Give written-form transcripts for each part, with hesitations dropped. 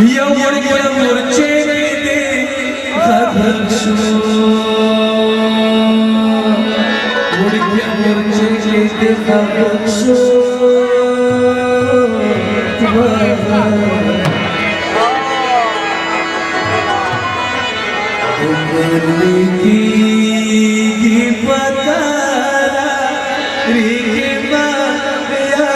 एवढ्या मोर्चे ते घाबरशो एवढ्या मोर्चे ते घाबरशो की पतारा रे माया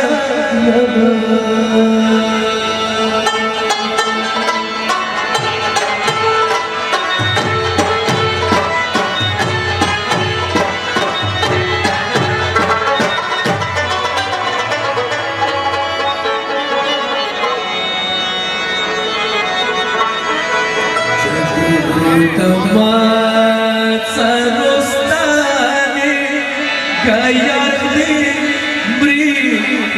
तमाचा रोस्ताने गायातली मृगनवाई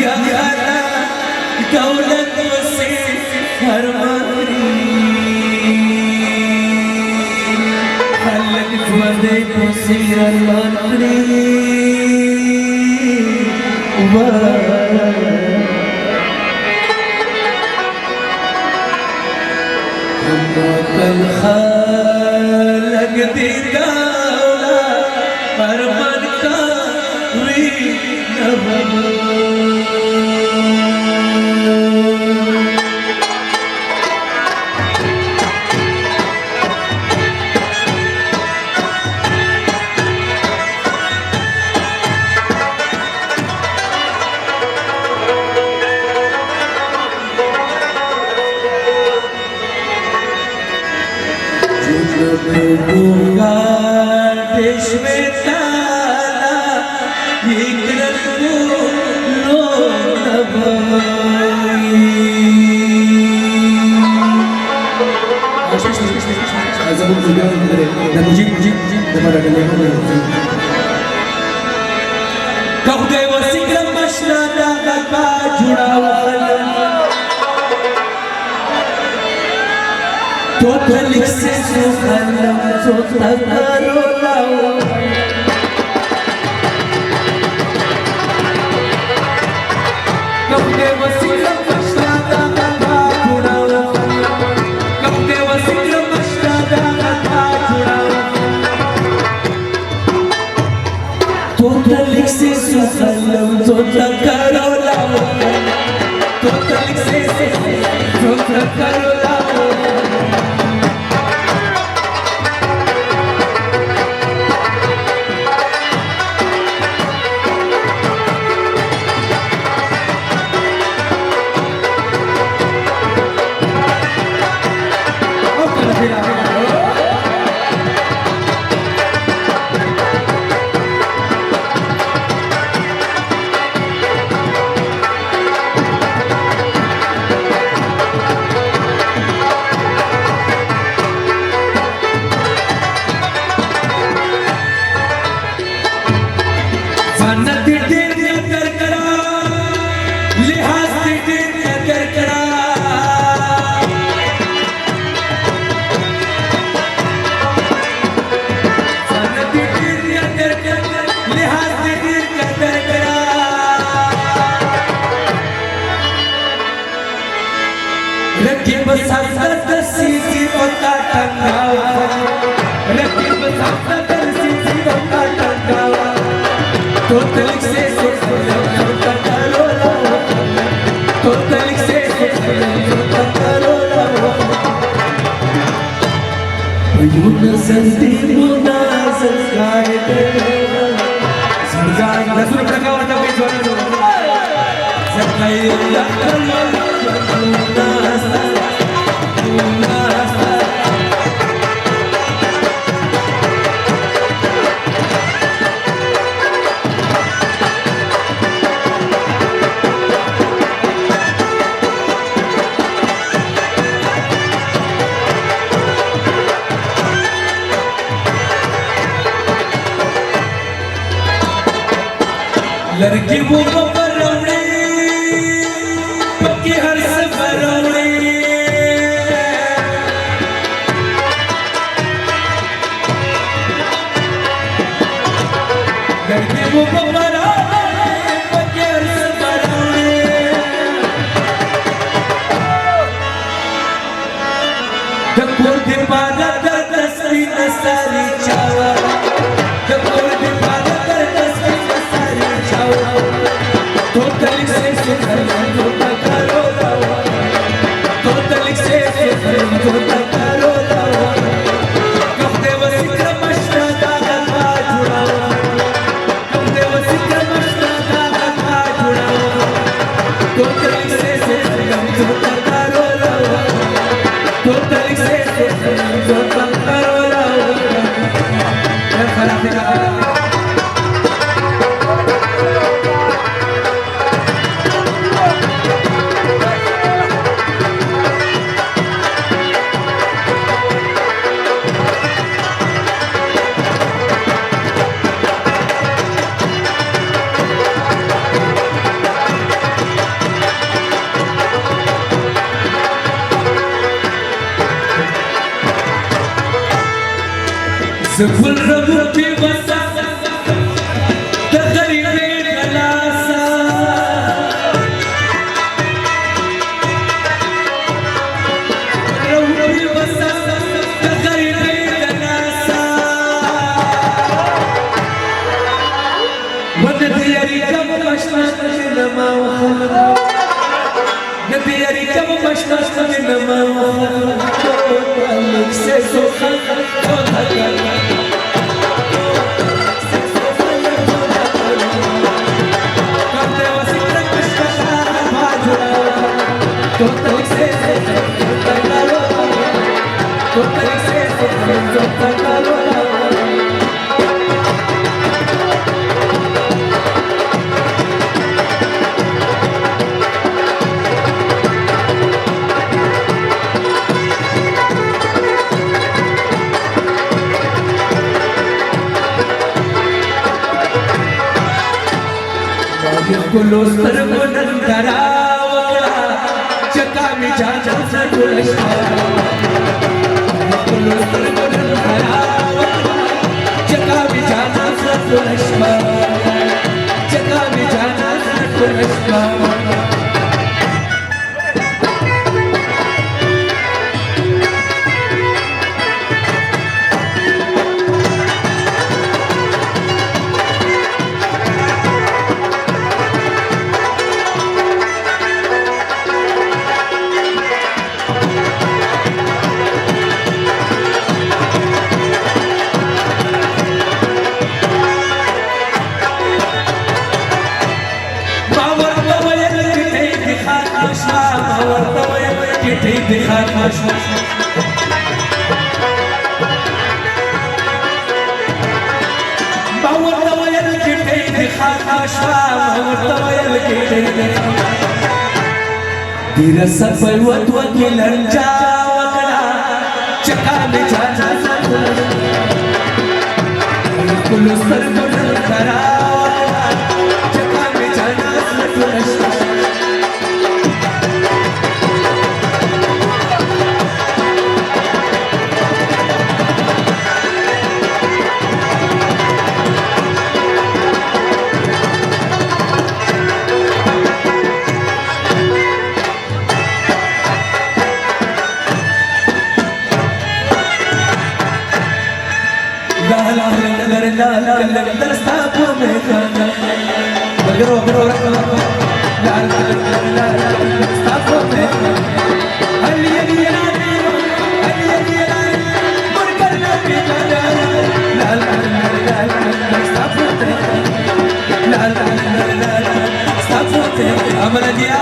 या दौलत से हर मारी खलक वदे को सिर मारी कल खलक दी दौलत हर मन का वी देश में ताला लो तो तलिक से सुखलम तो तकरो लाओ कबे वसीला मस्तादा का जुड़ाओ कबे वसीला मस्तादा का जुड़ाओ तो तलिक से सुखलम तो तकरो लाओ तो तलिक से तो तकरो लाओ रकीब संसद सीधी होता टंगावा रकीब संसद सीधी होता टंगावा तो तलिक से होता करो तो तलिक से होता करो युनसंती मुनाज़र कायदे सरकार नसूर प्रकावरता पे जोड़ो ज़कायल्लाह लड़की वो परवड़े زفل ربو في بسا تغريبي خلاصا ربو في بسا تغريبي خلاصا وندي يريكم مشتاق لما وخلق ندي يريكم مشتاق لما وخلق قلبك سيسو कुलो सर्वनन धरावला चका मी जाजा सटुलशा कुलो सर्वनन धरावला चका मी जाजा सटुलशा चका मी जाजा सटुलशा दिखात माशा बावर तवयल किटे दिखात माशा बावर तवयल किटे दिरस पलवत वकिलन जावकला चका में जाजा कुलो सरगुन करा चका में जाजा सटुलशा Terima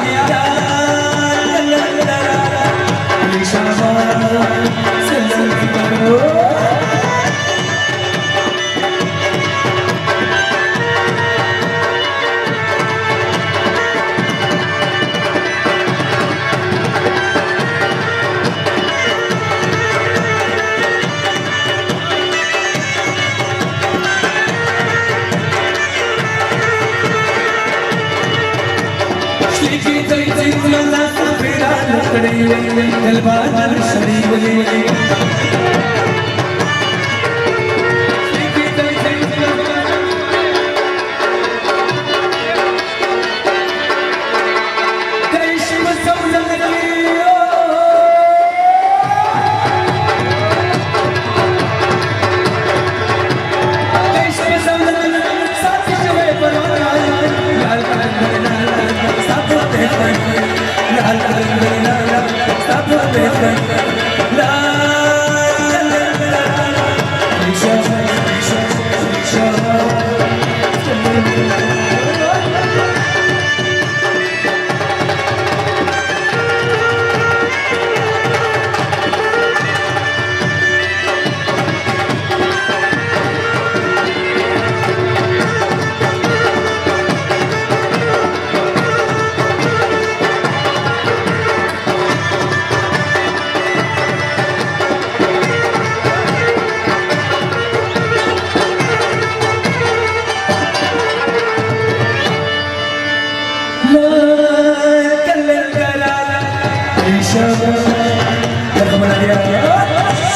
kasih.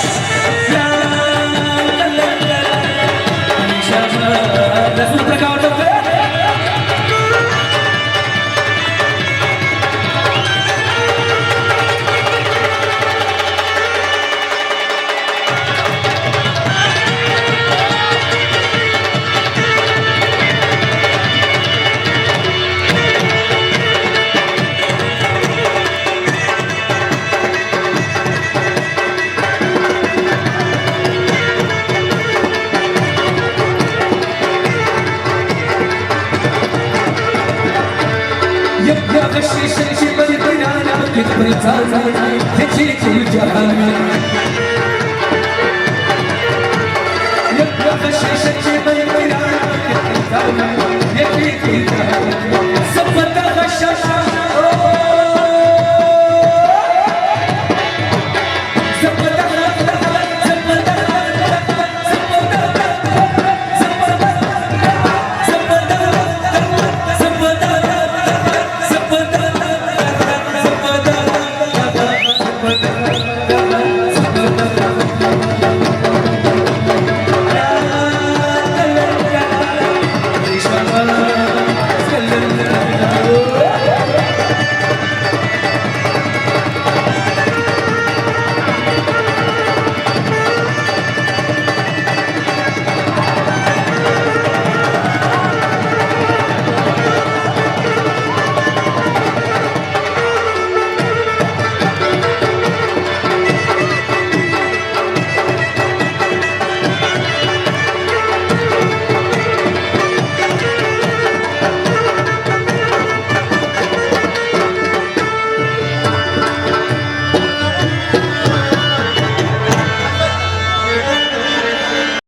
يا غشيشة بالبنانة كتبري تاني تجيك الجهامي يا غشيشة بالبنانة كتبري تاني تجيك الجهامي صفت غشاشة